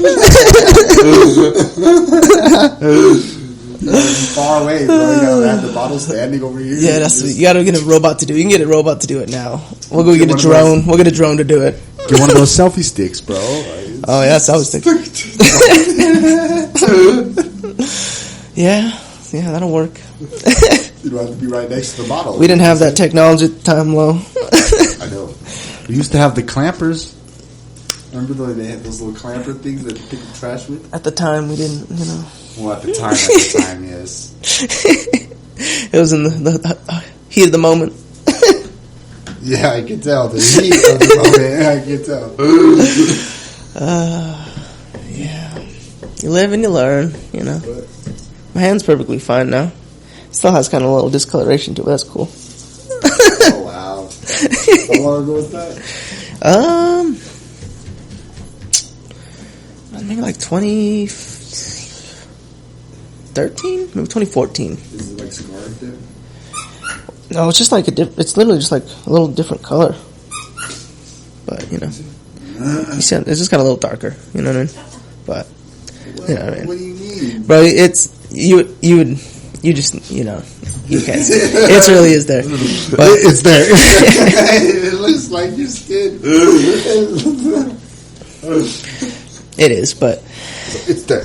Far away, bro. You gotta have the bottle standing over here. Yeah, you gotta get a robot to do it. You can get a robot to do it now. We'll go get a drone. We'll get a drone to do it. Get one of those selfie sticks, bro. Oh, yeah, selfie sticks. Yeah, that'll work. You don't have to be right next to the bottle. We didn't have that technology at the time, Lo. I know. We used to have the clampers. Remember they had those little clamper things that you pick up trash with? At the time, we didn't, Well, at the time, yes. It was in the heat of the moment. Yeah, I can tell. The heat of the moment, I can tell. Yeah. You live and you learn, My hand's perfectly fine now. Still has kind of a little discoloration to it, but that's cool. Oh, wow. How long ago was that? Maybe like 2013? Maybe 2014. Is it like scarred there? No, it's just like it's literally just like a little different color. But, you see, it's just kind of a little darker, you know what I mean? But, What do you mean? Bro, it's, you just, you can't see it. It really is there. But it's there. It looks like your skin. It is, but it's there.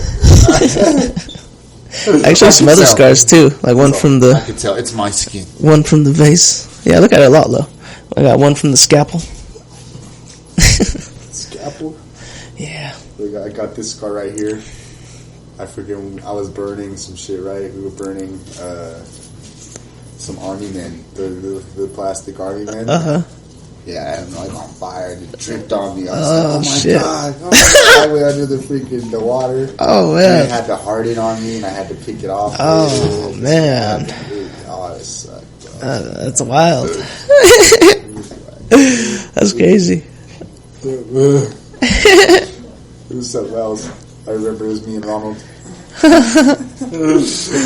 Actually, some other scars too, like one from the. I can tell it's my skin. One from the vase. Yeah, I look at it a lot, though. I got one from the scalpel. Scalpel? Yeah. I got this scar right here. I forget when I was burning some shit, right? We were burning some army men, the plastic army men. Yeah, I had like on fire and it dripped on me. I was like, oh my shit. God. Oh, I went under the the water. Oh, man. And it had to harden on me and I had to pick it off. Oh, man. Oh, it sucked, bro. That's wild. That's crazy. It was something else. I remember it was me and Ronald. We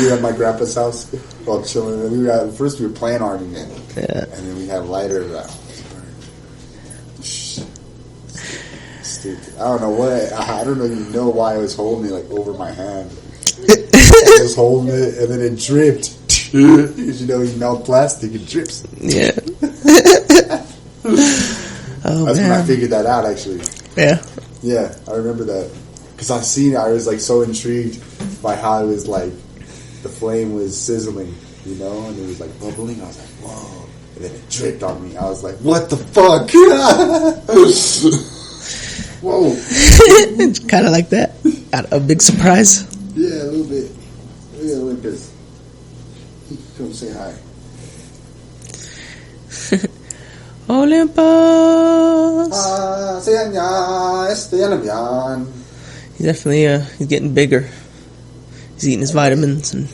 were at my grandpa's house while chilling. First we were playing Army Men. Yeah. And then we had lighters out. Stupid. I don't know what. I don't even know why I was holding it like over my hand. I was holding it and then it dripped. Because you melt plastic, it drips. Yeah. That's when I figured that out, actually. Yeah. Yeah, I remember that. Because I seen it, I was like so intrigued by how it was like, the flame was sizzling, and it was like bubbling. I was like, whoa. And then it dripped on me. I was like, what the fuck? Whoa. It's kind of like that. A big surprise. Yeah, a little bit. Look at Olympus. He can come say hi. Olympus. He's definitely he's getting bigger. He's eating his vitamins and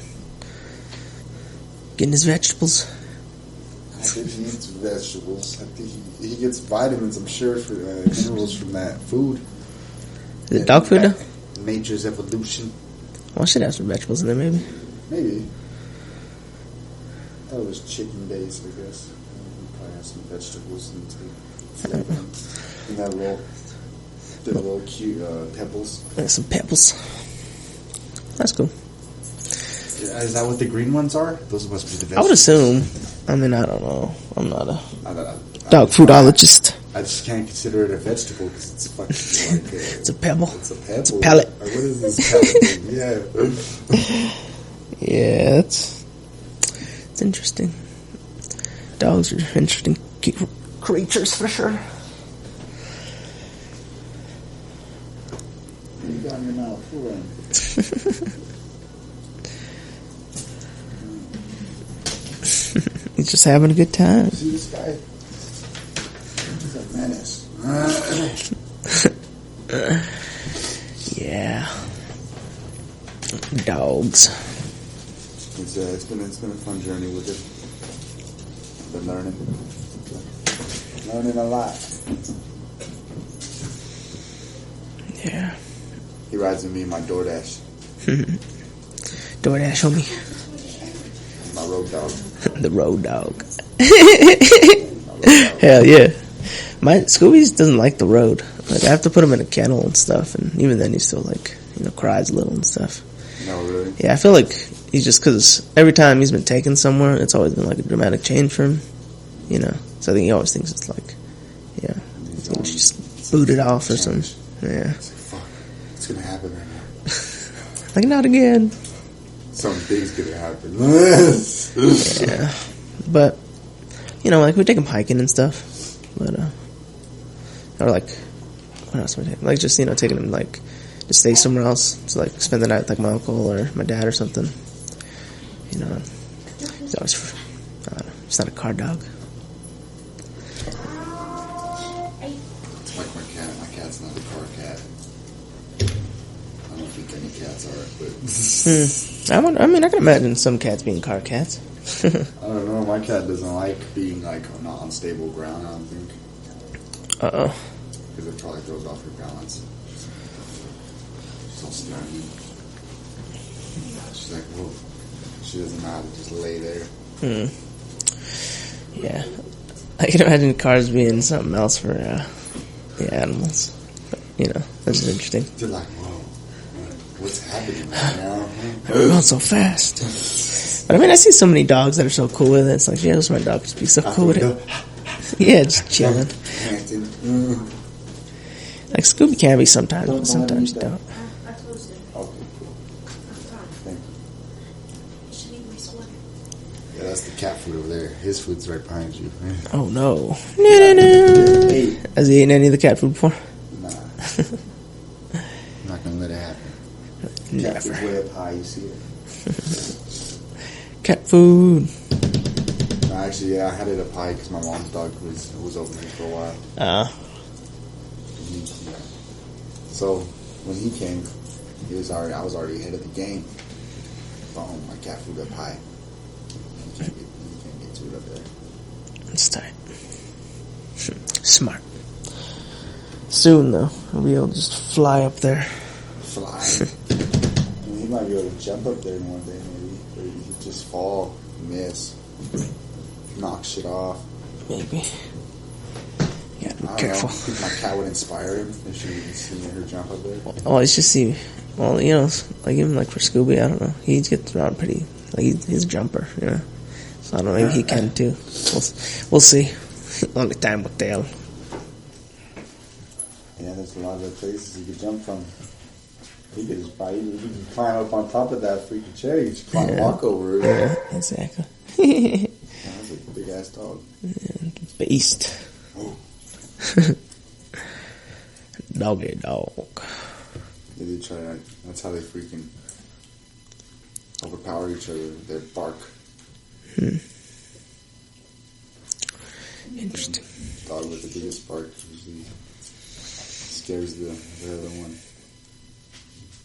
getting his vegetables. I think he eats vegetables. I think he gets vitamins, I'm sure, for minerals from that food. Is it dog food, though? Nature's evolution. Well, I should have some vegetables in there, maybe. Maybe. Oh, it was chicken based, I guess. Probably have some vegetables in that little cute pebbles. Some pebbles. That's cool. Is that what the green ones are? Those must be the vegetables. I would assume. I mean, I don't know. I'm not a dog foodologist. I just can't consider it a vegetable because it's fucking like it's a pebble. It's a pebble. It's a pellet. What is this pellet thing? Yeah. Yeah, it's interesting. Dogs are interesting creatures for sure. You got in your mouth. Just having a good time. See this guy? He's a menace. Yeah. Dogs. It's been a fun journey with it. I've been learning a lot. Yeah. He rides with me in my DoorDash. DoorDash, homie. My road dog. The road dog. Hell yeah. My Scooby doesn't like the road. Like, I have to put him in a kennel and stuff, and even then he still cries a little and stuff. No, really? Yeah, I feel like he's just, because every time he's been taken somewhere, it's always been like a dramatic change for him, So I think he always thinks it's like, he just boot it off or something. Yeah. It's like, fuck, it's gonna happen right now. Like, not again. Something big's gonna happen. Yeah. But, like, we take him hiking and stuff. But, or like, what else would we take? Like, just, taking him, like, to stay somewhere else. So, like, spend the night with, like, my uncle or my dad or something. He's always, I don't know, he's not a car dog. It's like my cat. My cat's not a car cat. I don't think any cats are, but... I mean, I can imagine some cats being car cats. I don't know. My cat doesn't like being, like, on unstable ground, I don't think. Uh-oh. Because it probably throws off your balance. She's all snarky. She's like, whoa. She doesn't know how to just lay there. Yeah. I can imagine cars being something else for the animals. But, that's just interesting. They're like, whoa, what's happening right now? We're going so fast. But I mean, I see so many dogs that are so cool with it. It's like, yeah, those my dog just be so cool with it. Yeah, just chilling. Like, Scooby can be sometimes, but sometimes you don't. Yeah, that's the cat food over there. His food's right behind you. Oh, no. Has he eaten any of the cat food before? Nah. I'm not going to let it happen. Never. Cat food's way up high, you see it. Cat food. No, actually, yeah, I had it up high because my mom's dog was over here for a while. So, when he came, I was already ahead of the game. Boom, my cat food up high. You can't get to it up there. It's tight. Smart. Soon, though, we'll be able to just fly up there. Fly. He might be able to jump up there one day, maybe. Or he could just fall, miss, knock shit off. Maybe. Yeah, be I careful. don't know. I think my cat would inspire him if she would see her jump up there. Oh, it's just see. Well, like even like for Scooby, I don't know. He gets around pretty. Like he's a jumper, So I don't know. Maybe he can too. We'll see. Only time will tell. Yeah, there's a lot of places you could jump from. He could just you can climb up on top of that freaking chair. You just climb, walk over it. Yeah, exactly. That's a big ass dog. Yeah, beast. Oh. Doggy dog. Yeah, they try that. That's how they freaking overpower each other. Their bark. Interesting. Dog with the biggest bark usually scares the other one.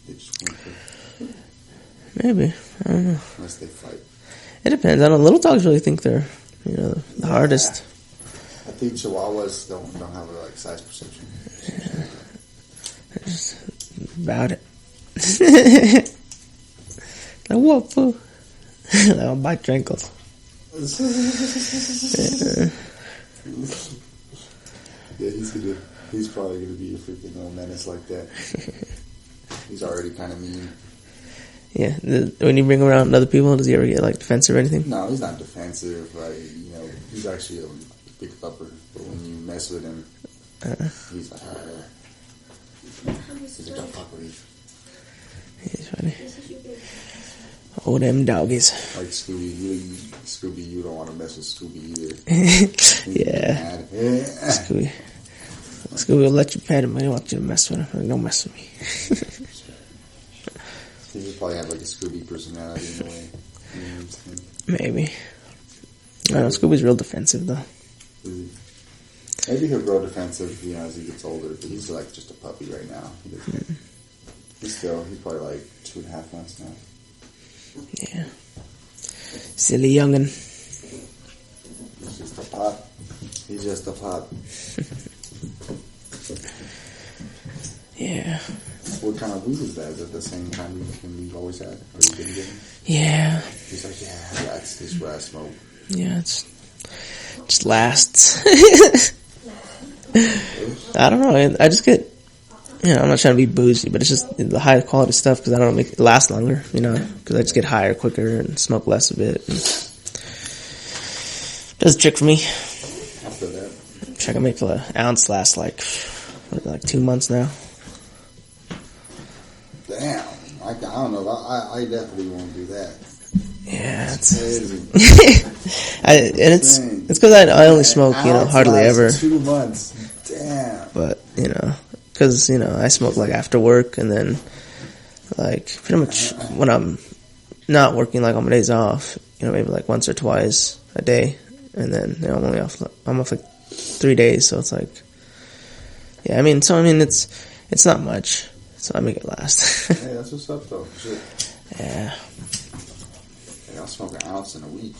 They just whimper. Maybe. I don't know. Unless they fight. It depends. I don't know. Little dogs really think they're, the hardest. I think Chihuahuas don't have like size perception. Yeah. They're just about it. Like, what, fool? They'll bite your ankles. Yeah, he's probably gonna be a freaking little menace like that. He's already kind of mean. Yeah, when you bring him around other people, does he ever get like defensive or anything? No, he's not defensive. Like, he's actually a big thupper. But when you mess with him, he's like, he's like, don't fuck with me. He's funny. Oh, them doggies. Like Scooby, you don't want to mess with Scooby either. Yeah. Scooby will let you pet him, but he wants you to mess with him. Like, don't mess with me. He would probably have like a Scooby personality in a way. Maybe. I don't know, Scooby's real defensive, though. Maybe he'll grow defensive, as he gets older, but he's like just a puppy right now. He's probably like 2.5 months now. Yeah. Silly youngin'. He's just a pup. He's just a pup. Yeah. What kind of weed is that? Is it the same kind we've always had? Or you been getting? Yeah. He's like, that's this where I smoke. Yeah, it just lasts. I don't know. I just get, I'm not trying to be bougie, but it's just the high quality stuff because I don't make it last longer, because I just get higher quicker and smoke less of it. Does a trick for me. After that. I can make the ounce last like 2 months now. Damn. I don't know. I definitely won't do that. Yeah, it's crazy. It's because I only smoke, hardly ever. 2 months. Damn. But, because, I smoke like after work and then like pretty much when I'm not working, like on my days off, maybe like once or twice a day. And then, I'm off like 3 days. So it's like, it's not much. So I make it last. Hey, that's what's up though. Shit. Yeah. I'll smoke an ounce in a week.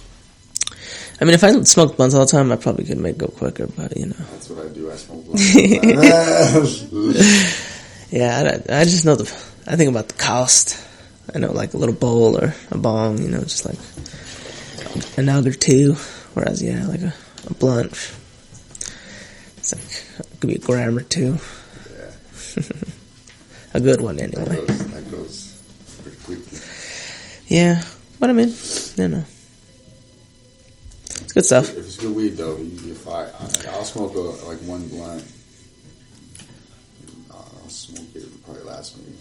If I smoked blunts all the time, I probably could make it go quicker, but That's what I do. I smoke blunts all the time. Yeah, I just know I think about the cost. I know like a little bowl or a bong, just like a nug or two. Whereas, like a blunt, it's like, it could be a gram or two. Yeah. A good one anyway. That goes pretty quickly. Yeah, but it's good stuff. If it's good weed though, I'll smoke like one blunt. I'll smoke it. It'll probably last me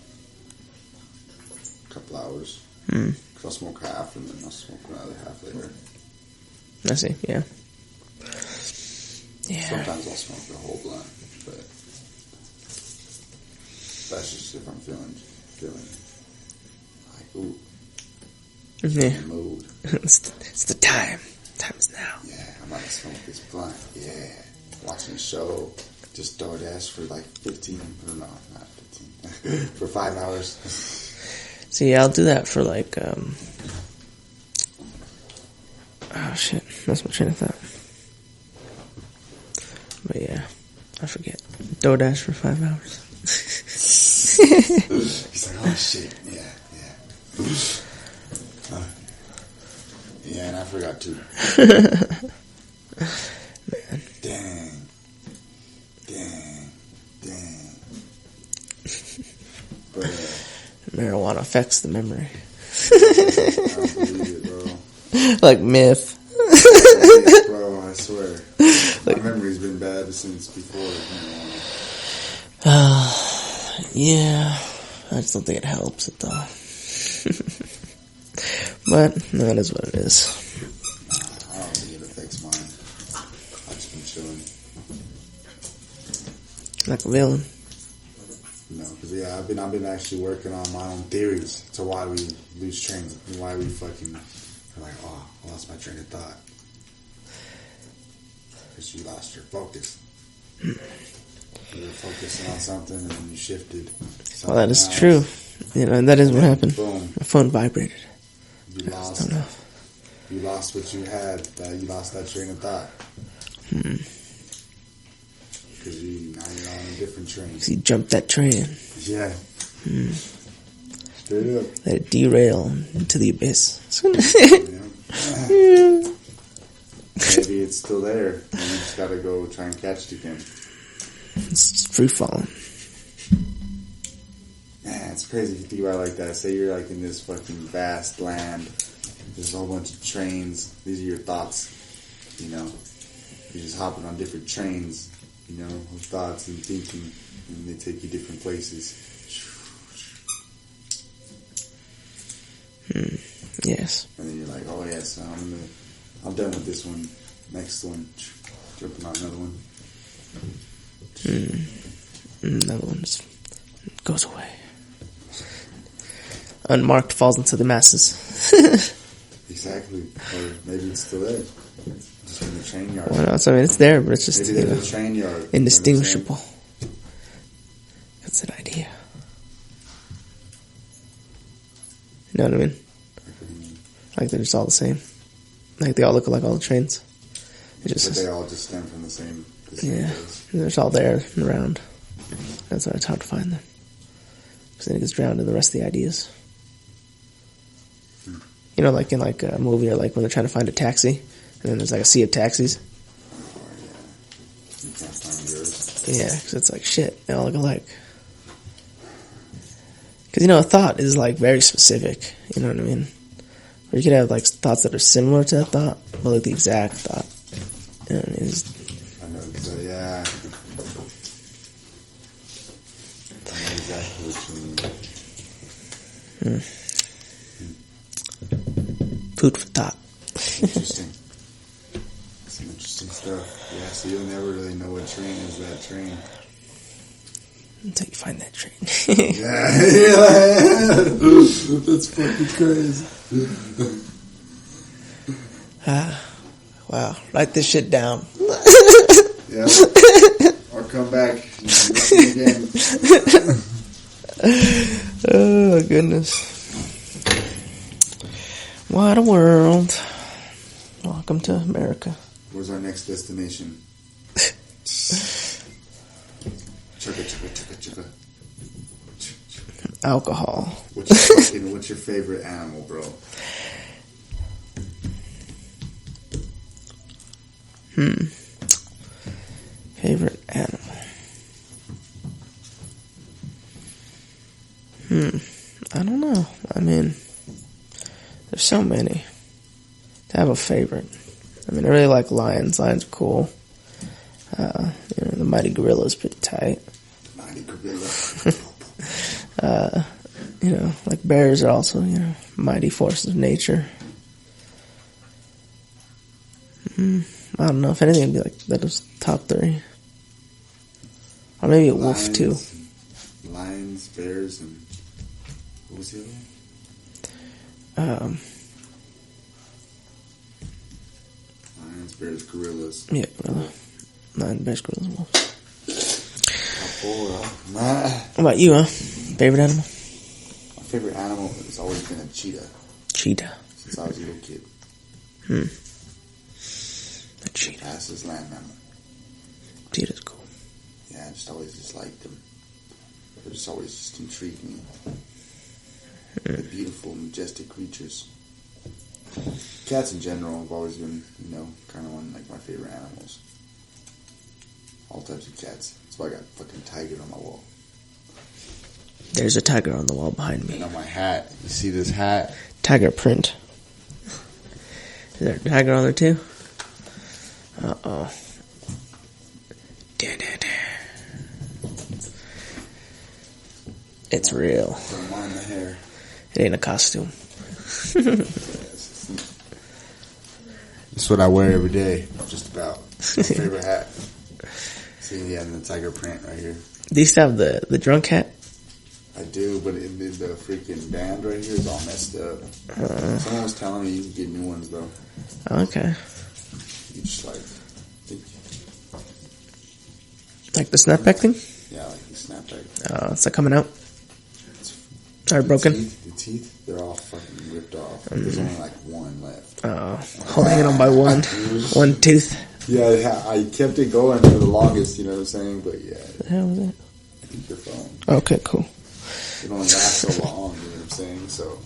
a couple hours. Cause I'll smoke half and then I'll smoke another half later. I see. Yeah. Yeah. Sometimes I'll smoke the whole blunt, but that's just if I'm feeling like ooh. Yeah. In the mood. It's the time. Time's now. Yeah, I'm about to smoke this blunt. Yeah. Watching a show. Just DoorDash for like 15. No, not 15. For 5 hours. So yeah, I'll do that for like, oh shit, that's my train of thought. But yeah, I forget. DoorDash for 5 hours. He's like, oh shit, yeah. Yeah, and I forgot too. Man. Dang. But, marijuana affects the memory. I don't believe it, bro. Like myth. Bro, I swear. My memory's been bad since before. Yeah. I just don't think it helps at all. But that is what it is. I don't think it affects mine. I've just been chilling. Like a villain. No, because I've been actually working on my own theories to why we lose trains and why we fucking are like, oh, I lost my train of thought. Because you lost your focus. You were focusing on something and then you shifted. Well, that is true. And that is what happened. Boom. My phone vibrated. You lost what you had. You lost that train of thought. Because now you're on a different train. Because you jumped that train. Yeah. Straight up. Let it derail into the abyss. Maybe it's still there. And you just gotta go try and catch it again. It's just free falling. Man, it's crazy if you think about it like that. Say you're like in this fucking vast land. There's a whole bunch of trains. These are your thoughts. You're just hopping on different trains. With thoughts and thinking, and they take you different places. Yes. And then you're like, oh yes, I'm done with this one. Next one, jumping on another one. Another one just goes away. Unmarked falls into the masses. Exactly. Or maybe it's still there. Just in the train yard. Well, no, so, I mean, it's there, but it's just, Maybe there's a train yard. indistinguishable. That's an idea. You know what I mean? Like they're just all the same. Like they all look like all the trains. But they all just stem from the same yeah, place. they're just all there and around. That's why it's hard to find them. Because then it gets drowned in the rest of the ideas. You know, like in like a movie or like when they're trying to find a taxi, and then there's like a sea of taxis. Oh, yeah. You can't find yours. Yeah, because it's like shit. They all look alike. Because, you know, a thought is like very specific. You know what I mean? Or you could have like thoughts that are similar to that thought, but like the exact thought. You know what I mean? I know exactly, yeah. I know exactly what you mean. Food for thought. Interesting. Some interesting stuff. Yeah, so you'll never really know what train is that train. Until you find that train. Yeah. That's fucking crazy. Wow. Write this shit down. Yeah. Or come back and listen again. Oh, goodness. What a world. Welcome to America. Where's our next destination? Chugga, chugga, chugga, chugga. Alcohol. What's your favorite animal, bro? Favorite animal. I don't know. I mean, there's so many. To have a favorite. I mean, I really like lions. Lions are cool. You know, the mighty gorilla is pretty tight. Mighty gorilla. You know, like bears are also, you know, mighty forces of nature. I don't know if anything would be like that was top 3. Or maybe a wolf too. Lions, bears, and what was the other one? Lions, bears, gorillas. Yeah, gorilla. Lion, bears, gorillas, wolves. What about you, huh? Favorite animal? My favorite animal has always been a cheetah. Cheetah. Since I was a little kid. A cheetah. Fastest land mammal. Cheetah's cool. Yeah, I just always just liked them. They just always just intrigued me. The beautiful, majestic creatures. Cats in general have always been, you know, kind of one like my favorite animals. All types of cats. That's why I got a fucking tiger on my wall. There's a tiger on the wall behind me. And on my hat. You see this hat? Tiger print. Is there a tiger on there too? Uh-oh. It's real. Don't mind the hair. It ain't a costume. That's what I wear every day, just about. My favorite hat. See, yeah, and the tiger print right here. Do you still have the drunk hat? I do, but the freaking band right here is all messed up. Someone was telling me you can get new ones, though. Okay. You just Like the snapback thing? Yeah, like the snapback. Is that coming out? Sorry, broken? The teeth, they're all fucking ripped off. There's only like one left. Hanging on by one tooth. Yeah, I kept it going for the longest, you know what I'm saying? But yeah. What the hell was that? I think your phone. Okay, cool. It only lasts so long, you know what I'm saying? So,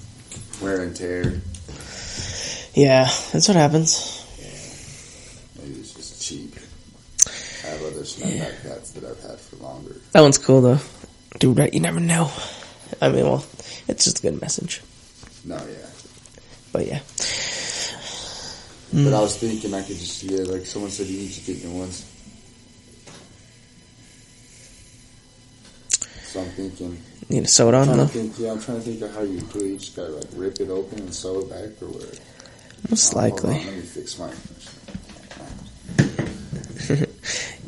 wear and tear. Yeah, that's what happens. Yeah. Maybe it's just cheap. I have other snapback hats that I've had for longer. That one's cool, though. Dude, right? You never know. I mean, well, it's just a good message. No, yeah. But yeah. But I was thinking I could just, like someone said you need to get new ones. So I'm thinking. You need to sew it on, though? I'm trying to think of how you do it. You just gotta, like, rip it open and sew it back, or what? Most likely. Let me fix mine.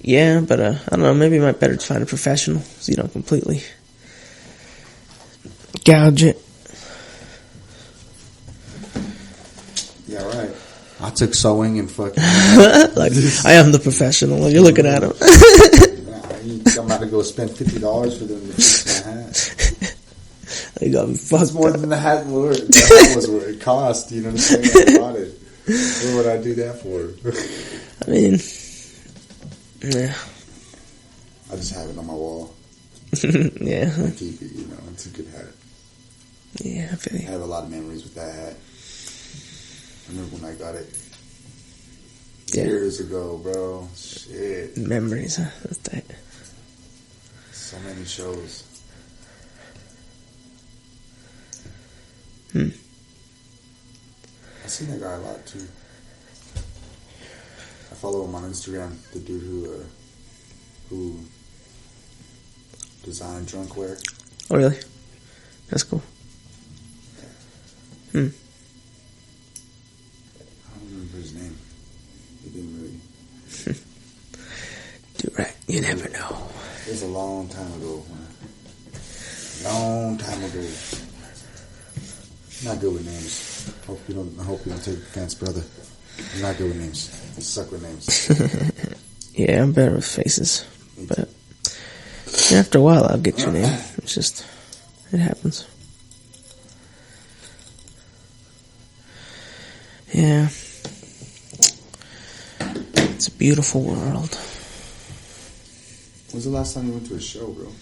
Yeah, but I don't know, maybe it might be better to find a professional so you don't completely gouge it. Yeah, right. I took sewing and fucking... Like, I am the professional. You're looking at him. I'm about to go spend $50 for them to fix my hat. They got me fucked It's more up. than the hat was what it cost. You know what I'm saying? I bought it. What would I do that for? I mean, yeah. I just have it on my wall. Yeah. I keep it, you know. It's a good hat. Yeah, I feel I you. have a lot of memories with that hat. I remember when I got it Yeah. years ago, bro. Shit. Memories, huh? That's tight. So many shows. Hmm. I seen that guy a lot too. I follow him on Instagram. The dude who designed drunkwear. Oh, really? That's cool. Hmm. I don't remember his name. He didn't really. Do right. You never know. It was a long time ago. Long time ago. I'm not good with names. I hope you don't take offense, brother. I'm not good with names. I suck with names. Yeah, I'm better with faces. But after a while, I'll get your name. It's just, it happens. Yeah. It's a beautiful world. When's the last time you went to a show, bro?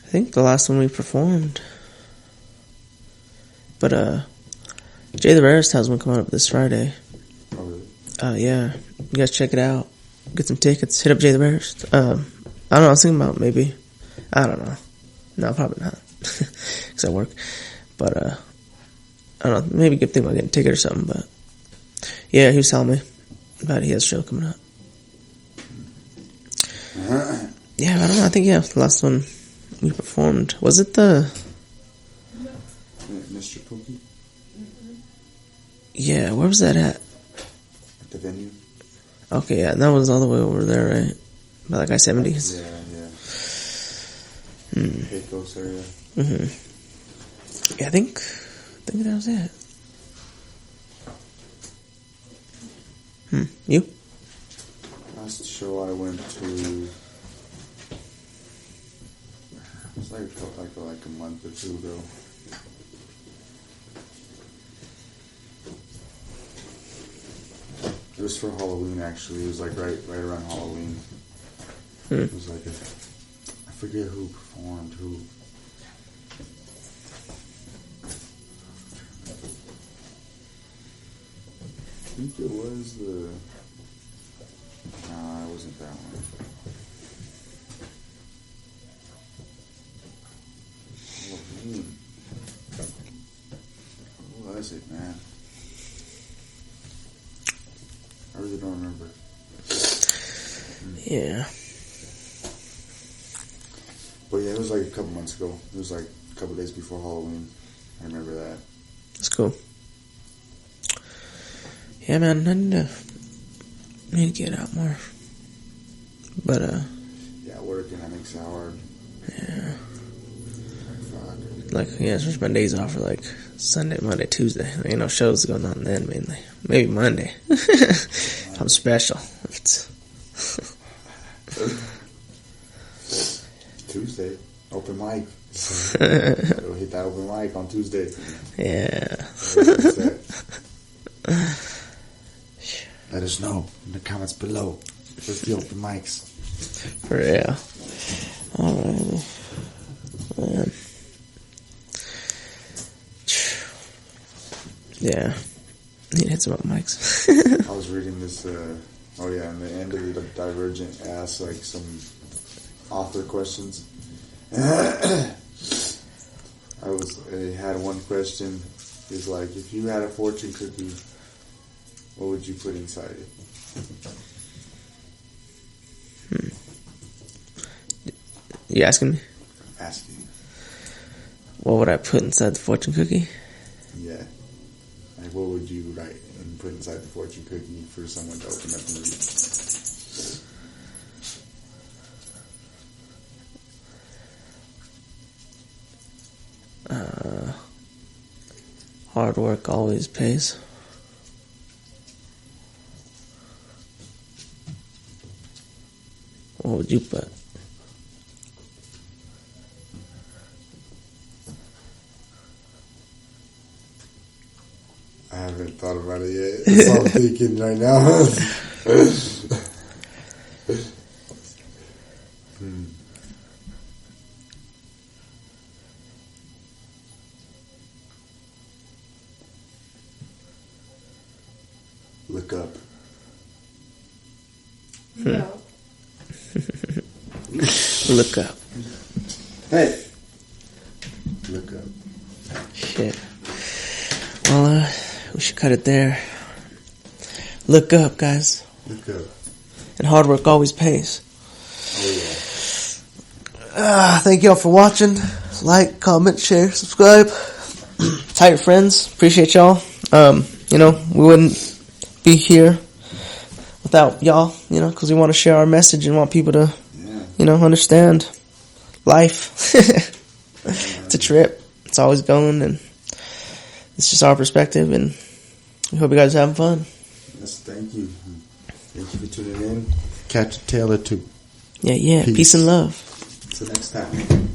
I think the last one we performed. But, Jay the Rarest has one coming up this Friday. Oh, really? Yeah. You guys check it out. Get some tickets. Hit up Jay the Rarest. I don't know. I was thinking about maybe. I don't know. No, probably not. Because I work. But, I don't know. Maybe think about getting a ticket or something. But, yeah, he was telling me about it. He has a show coming up. Yeah, I don't know. I think, the last one we performed. Was it the... Mr. Pookie? Yeah, where was that at? At the venue? Okay, yeah, that was all the way over there, right? By like I-70s? Yeah. Pecos area. Mm-hmm. Yeah, I think that was it. You? Last show I went to... It felt like a month or two ago. It was for Halloween, actually. It was like right around Halloween. It was like I forget who performed who. I think it was the... Nah, it wasn't that one. Halloween. Who was it, man? I really don't remember. Yeah. But yeah, it was like a couple months ago. It was like a couple days before Halloween. I remember that. That's cool. Yeah, man, I need to get out more. But, yeah, working, that makes it hard. Yeah. Fuck. Like, yeah, especially my days off are like Sunday, Monday, Tuesday. There ain't no shows going on then, mainly. Maybe Monday. I'm special. Tuesday, open mic. We'll hit that open mic on Tuesday. Yeah. Let us know in the comments below. Where's the open mics? For real. Alright. Man. Yeah. Need to hit some open mics. I was reading this, in the end of the Divergent asked like some author questions. They had one question. Is like, if you had a fortune cookie, what would you put inside it? You asking me? Asking. What would I put inside the fortune cookie? Yeah. Like, what would you write and put inside the fortune cookie for someone to open up and read? Hard work always pays. What would you put? I haven't thought about it yet. That's all I'm thinking right now. Look up. No. Look up. Hey. Look up. Shit. Well, we should cut it there. Look up, guys. Look up. And hard work always pays. Oh yeah. Thank y'all for watching. Like, comment, share, subscribe. Tell your friends. Appreciate y'all. We wouldn't be here without y'all, because we want to share our message and want people to, understand life. It's a trip. It's always going, and it's just our perspective, and we hope you guys are having fun. Yes, thank you. Thank you for tuning in. Catch a tail or two. Yeah. Peace and love. Till next time.